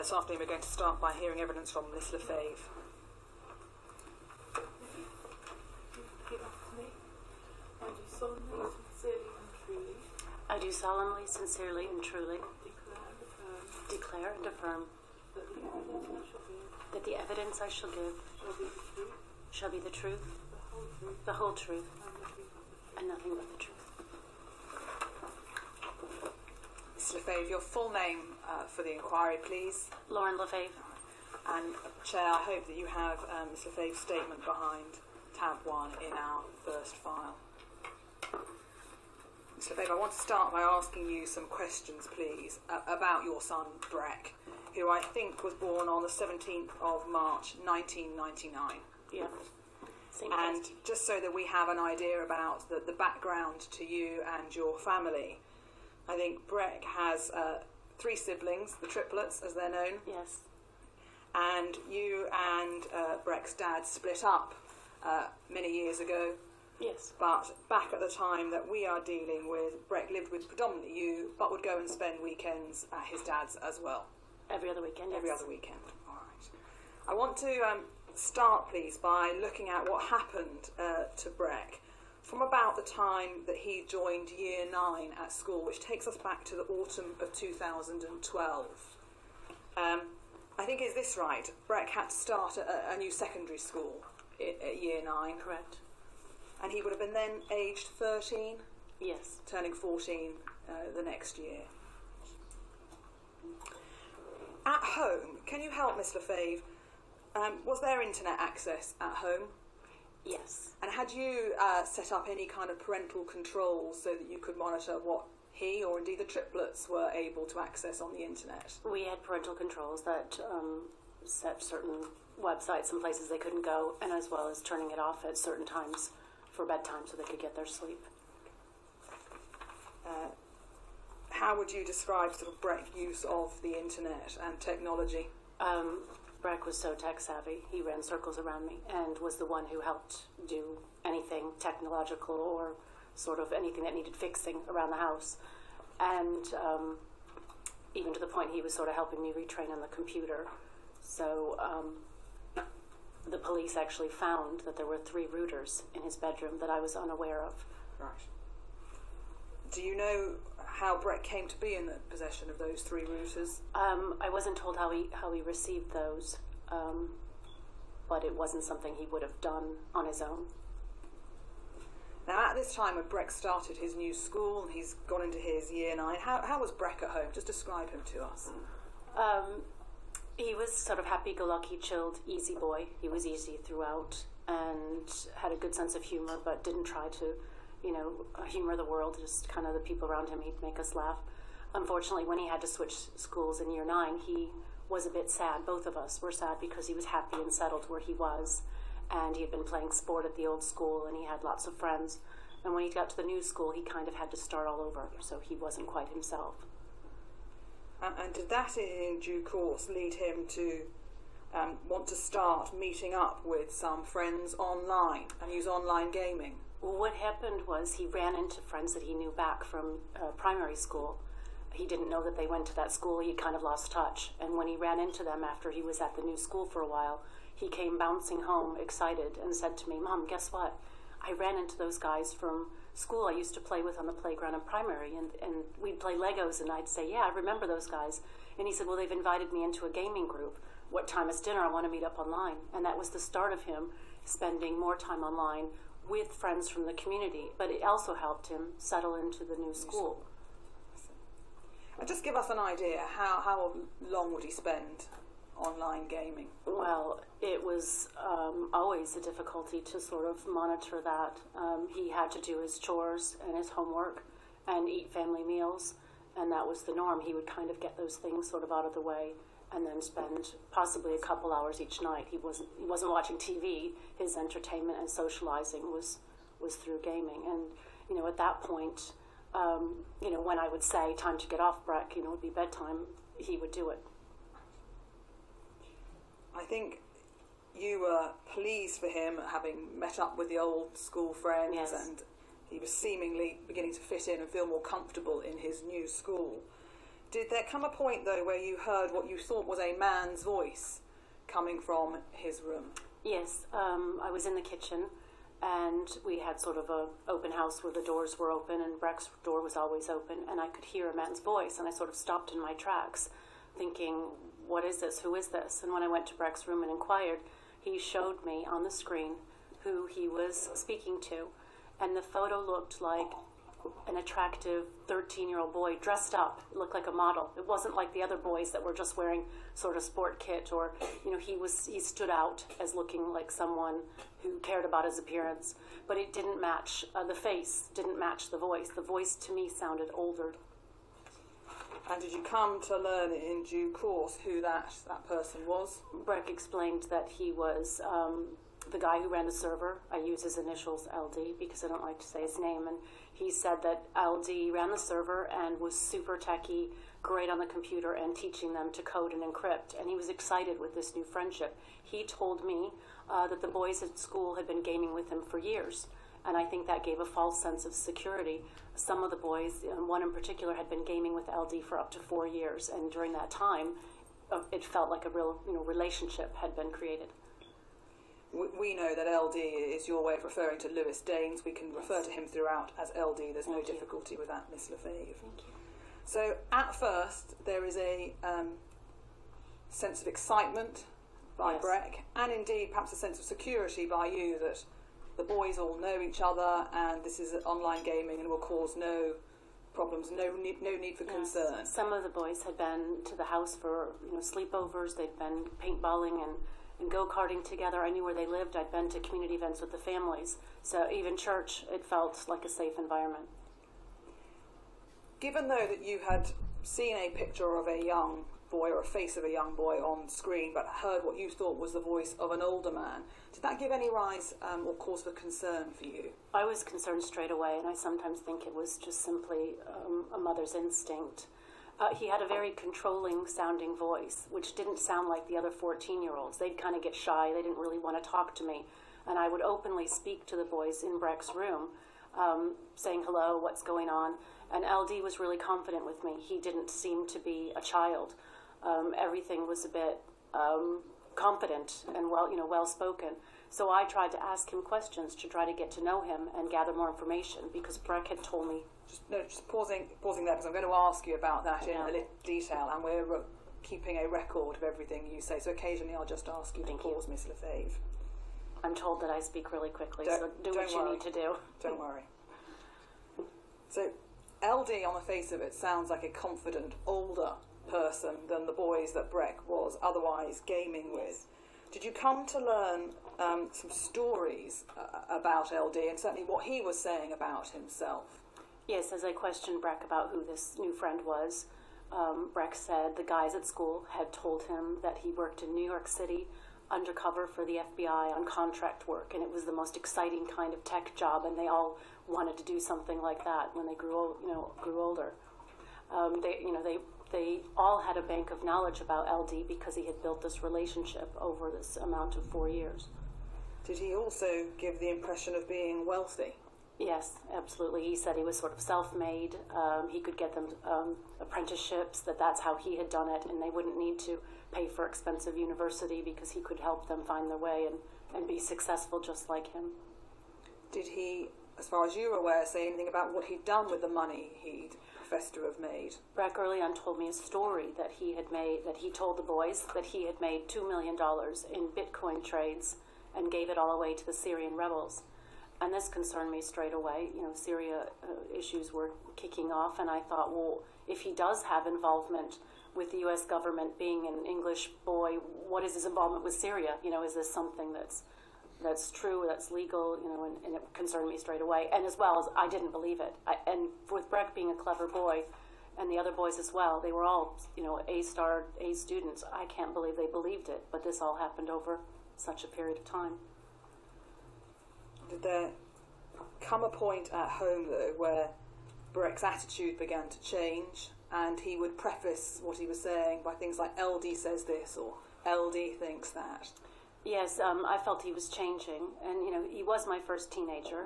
This afternoon we're going to start by hearing evidence from Miss Lefebvre. I do solemnly, sincerely, and truly declare and affirm that the evidence I shall give shall be the truth, the whole truth, and nothing but the truth. Miss Lefebvre, your full name for the inquiry, please. Lauren Lefebvre. And Chair, I hope that you have Miss Lefebvre's statement behind tab 1 in our first file. Miss Lefebvre, I want to start by asking you some questions, please, about your son, Breck, who I think was born on the 17th of March, 1999. Yeah. And just so that we have an idea about the background to you and your family, I think Breck has 3 siblings, the triplets, as they're known. Yes. And you and Breck's dad split up many years ago. Yes. But back at the time that we are dealing with, Breck lived with predominantly you, but would go and spend weekends at his dad's as well. Every other weekend, yes. Every other weekend. All right. I want to start, please, by looking at what happened to Breck from about the time that he joined Year 9 at school, which takes us back to the autumn of 2012. I think, is this right? Breck had to start a new secondary school at Year 9. Correct. And he would have been then aged 13? Yes. Turning 14 the next year. At home, can you help Miss Lefebvre? Was there internet access at home? Yes. And had you set up any kind of parental controls so that you could monitor what he or indeed the triplets were able to access on the internet? We had parental controls that set certain websites and places they couldn't go, and as well as turning it off at certain times for bedtime so they could get their sleep. How would you describe sort of Breck's use of the internet and technology? Breck was so tech savvy. He ran circles around me and was the one who helped do anything technological or sort of anything that needed fixing around the house. And even to the point he was sort of helping me retrain on the computer. So the police actually found that there were 3 routers in his bedroom that I was unaware of. Right. Do you know how Breck came to be in the possession of those 3 routers? I wasn't told how he received those, but it wasn't something he would have done on his own. Now, at this time when Breck started his new school and he's gone into his Year 9, how was Breck at home? Just describe him to us. He was sort of happy-go-lucky, chilled, easy boy. He was easy throughout and had a good sense of humor, but didn't try to, humor the world, just kind of the people around him. He'd make us laugh. Unfortunately, when he had to switch schools in Year 9, he was a bit sad. Both of us were sad because he was happy and settled where he was, and he had been playing sport at the old school, and he had lots of friends. And when he got to the new school, he kind of had to start all over, so he wasn't quite himself. And did that, in due course, lead him to want to start meeting up with some friends online and use online gaming? Well, what happened was he ran into friends that he knew back from primary school. He didn't know that they went to that school. He kind of lost touch. And when he ran into them after he was at the new school for a while, he came bouncing home excited and said to me, "Mom, guess what? I ran into those guys from school I used to play with on the playground in primary, and we'd play Legos, and I'd say, yeah, I remember those guys." And he said, "Well, they've invited me into a gaming group. What time is dinner? I want to meet up online." And that was the start of him spending more time online with friends from the community, but it also helped him settle into the new school. And just give us an idea, how long would he spend online gaming? Well, it was always a difficulty to sort of monitor that. He had to do his chores and his homework and eat family meals, and that was the norm. He would kind of get those things sort of out of the way and then spend possibly a couple hours each night. He wasn't watching TV. His entertainment and socializing was through gaming. And, at that point, when I would say, time to get off, Breck, it would be bedtime, he would do it. I think you were pleased for him having met up with the old school friends. Yes. And he was seemingly beginning to fit in and feel more comfortable in his new school. Did there come a point, though, where you heard what you thought was a man's voice coming from his room? Yes, I was in the kitchen, and we had sort of a open house where the doors were open, and Breck's door was always open, and I could hear a man's voice, and I sort of stopped in my tracks, thinking, what is this? Who is this? And when I went to Breck's room and inquired, he showed me on the screen who he was speaking to, and the photo looked like an attractive 13-year-old boy dressed up. It looked like a model. It wasn't like the other boys that were just wearing sort of sport kit, or he stood out as looking like someone who cared about his appearance. But it didn't match. The face didn't match the voice. The voice to me sounded older. And did you come to learn in due course who that person was? Breck explained that he was the guy who ran the server. I use his initials, LD, because I don't like to say his name. And he said that LD ran the server and was super techie, great on the computer, and teaching them to code and encrypt. And he was excited with this new friendship. He told me that the boys at school had been gaming with him for years. And I think that gave a false sense of security. Some of the boys, one in particular, had been gaming with LD for up to 4 years. And during that time, it felt like a real relationship had been created. We know that LD is your way of referring to Lewis Danes. We can refer to him throughout as LD. There's no difficulty with that, Miss Lefebvre. Thank you. So at first, there is a sense of excitement by Breck, and indeed perhaps a sense of security by you that the boys all know each other and this is online gaming and will cause no problems, no need for concern. Some of the boys had been to the house for sleepovers. They'd been paintballing and go-karting together. I knew where they lived. I'd been to community events with the families. So even church, it felt like a safe environment. Given, though, that you had seen a picture of a young boy or a face of a young boy on screen, but heard what you thought was the voice of an older man, did that give any rise or cause for concern for you? I was concerned straight away, and I sometimes think it was just simply a mother's instinct. He had a very controlling sounding voice, which didn't sound like the other 14-year-olds. They'd kind of get shy. They didn't really want to talk to me. And I would openly speak to the boys in Breck's room, saying, hello, what's going on? And LD was really confident with me. He didn't seem to be a child. Everything was a bit confident and well-spoken. So I tried to ask him questions to try to get to know him and gather more information, because Breck had told me. Just pausing there, because I'm going to ask you about that in a little detail, and we're keeping a record of everything you say. So occasionally I'll just ask you to pause, Miss Lefebvre. I'm told that I speak really quickly, so do what you need to do. Don't worry. So LD, on the face of it, sounds like a confident, older person than the boys that Breck was otherwise gaming with. Did you come to learn some stories about LD, and certainly what he was saying about himself? Yes, as I questioned Breck about who this new friend was, Breck said the guys at school had told him that he worked in New York City undercover for the FBI on contract work, and it was the most exciting kind of tech job, and they all wanted to do something like that when they grew older. They all had a bank of knowledge about LD because he had built this relationship over this amount of 4 years. Did he also give the impression of being wealthy? Yes, absolutely. He said he was sort of self-made. He could get them apprenticeships, that's how he had done it, and they wouldn't need to pay for expensive university because he could help them find their way and be successful just like him. Did he, as far as you were aware, say anything about what he'd done with the money he'd professed to have made? Breck early on told me a story that he had made, that he told the boys that he had made $2 million in Bitcoin trades and gave it all away to the Syrian rebels. And this concerned me straight away. Syria issues were kicking off, and I thought, well, if he does have involvement with the U.S. government, being an English boy, what is his involvement with Syria? Is this something that's true, that's legal? And it concerned me straight away. And as well as I didn't believe it. And with Breck being a clever boy, and the other boys as well, they were all, A-star, A students. I can't believe they believed it, but this all happened over such a period of time. Did there come a point at home, though, where Breck's attitude began to change, and he would preface what he was saying by things like, LD says this, or LD thinks that? Yes, I felt he was changing, and he was my first teenager.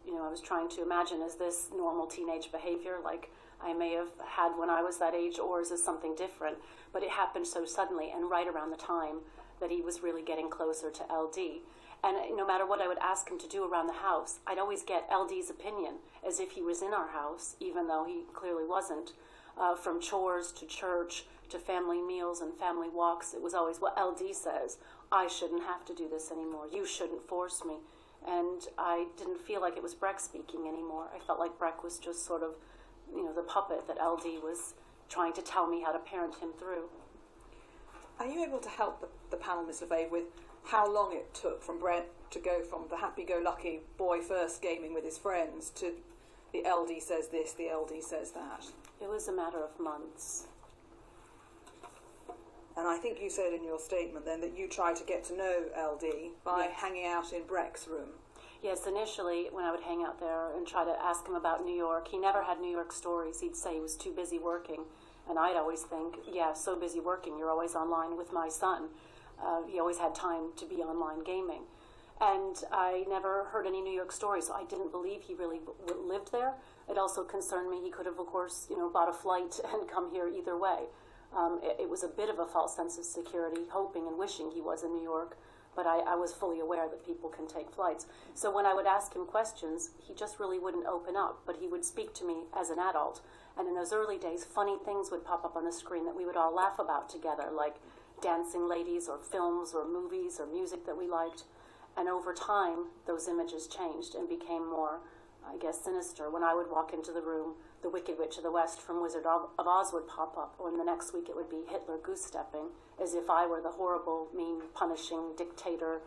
I was trying to imagine, is this normal teenage behavior like I may have had when I was that age, or is this something different? But it happened so suddenly and right around the time that he was really getting closer to LD. And no matter what I would ask him to do around the house, I'd always get LD's opinion, as if he was in our house, even though he clearly wasn't. From chores to church to family meals and family walks, it was always what LD says. I shouldn't have to do this anymore. You shouldn't force me. And I didn't feel like it was Breck speaking anymore. I felt like Breck was just sort of, the puppet that LD was trying to tell me how to parent him through. Are you able to help the panel, Miss LeVay, with how long it took from Breck to go from the happy-go-lucky boy first gaming with his friends to the LD says this, the LD says that? It was a matter of months. And I think you said in your statement then that you tried to get to know LD by hanging out in Breck's room. Yes, initially when I would hang out there and try to ask him about New York, he never had New York stories. He'd say he was too busy working. And I'd always think, yeah, so busy working, you're always online with my son. He always had time to be online gaming. And I never heard any New York stories, so I didn't believe he really lived there. It also concerned me he could have, of course, bought a flight and come here either way. It was a bit of a false sense of security, hoping and wishing he was in New York, but I was fully aware that people can take flights. So when I would ask him questions, he just really wouldn't open up, but he would speak to me as an adult. And in those early days, funny things would pop up on the screen that we would all laugh about together, like dancing ladies or films or movies or music that we liked. And over time, those images changed and became more, I guess, sinister. When I would walk into the room, the Wicked Witch of the West from Wizard of Oz would pop up, or in the next week it would be Hitler goose-stepping, as if I were the horrible, mean, punishing dictator,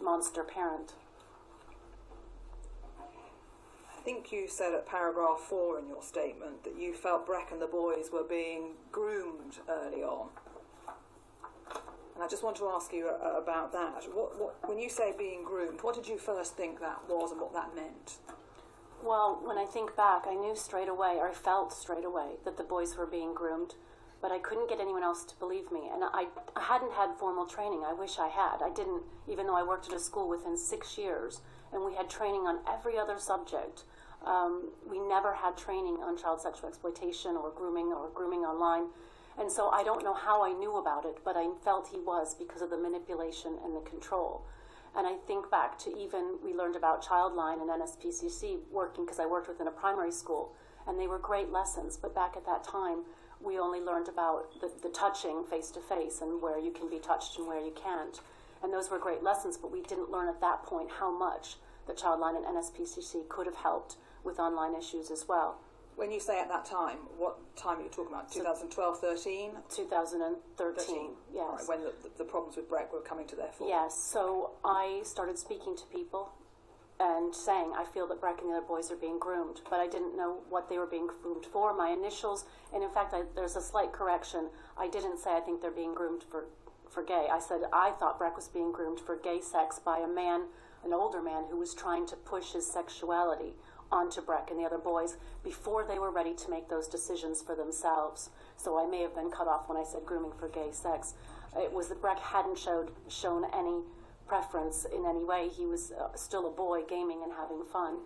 monster parent. I think you said at paragraph 4 in your statement that you felt Breck and the boys were being groomed early on. And I just want to ask you about that. When you say being groomed, what did you first think that was and what that meant? Well, when I think back, I knew straight away, or I felt straight away, that the boys were being groomed, but I couldn't get anyone else to believe me. And I hadn't had formal training. I wish I had. I didn't, even though I worked at a school within 6 years, and we had training on every other subject. We never had training on child sexual exploitation or grooming online. And so I don't know how I knew about it, but I felt he was because of the manipulation and the control. And I think back to we learned about Childline and NSPCC working, because I worked within a primary school, and they were great lessons. But back at that time, we only learned about the touching face-to-face and where you can be touched and where you can't. And those were great lessons, but we didn't learn at that point how much the Childline and NSPCC could have helped with online issues as well. When you say at that time, what time are you talking about? 2012, 13? 2013, yes. Right, when the problems with Breck were coming to their full. Yes, so I started speaking to people and saying, I feel that Breck and the other boys are being groomed, but I didn't know what they were being groomed for. My initials, and in fact, there's a slight correction. I didn't say I think they're being groomed for gay. I said I thought Breck was being groomed for gay sex by a man, an older man, who was trying to push his sexuality onto Breck and the other boys before they were ready to make those decisions for themselves. So I may have been cut off when I said grooming for gay sex. It was that Breck hadn't shown any preference in any way. He was still a boy gaming and having fun.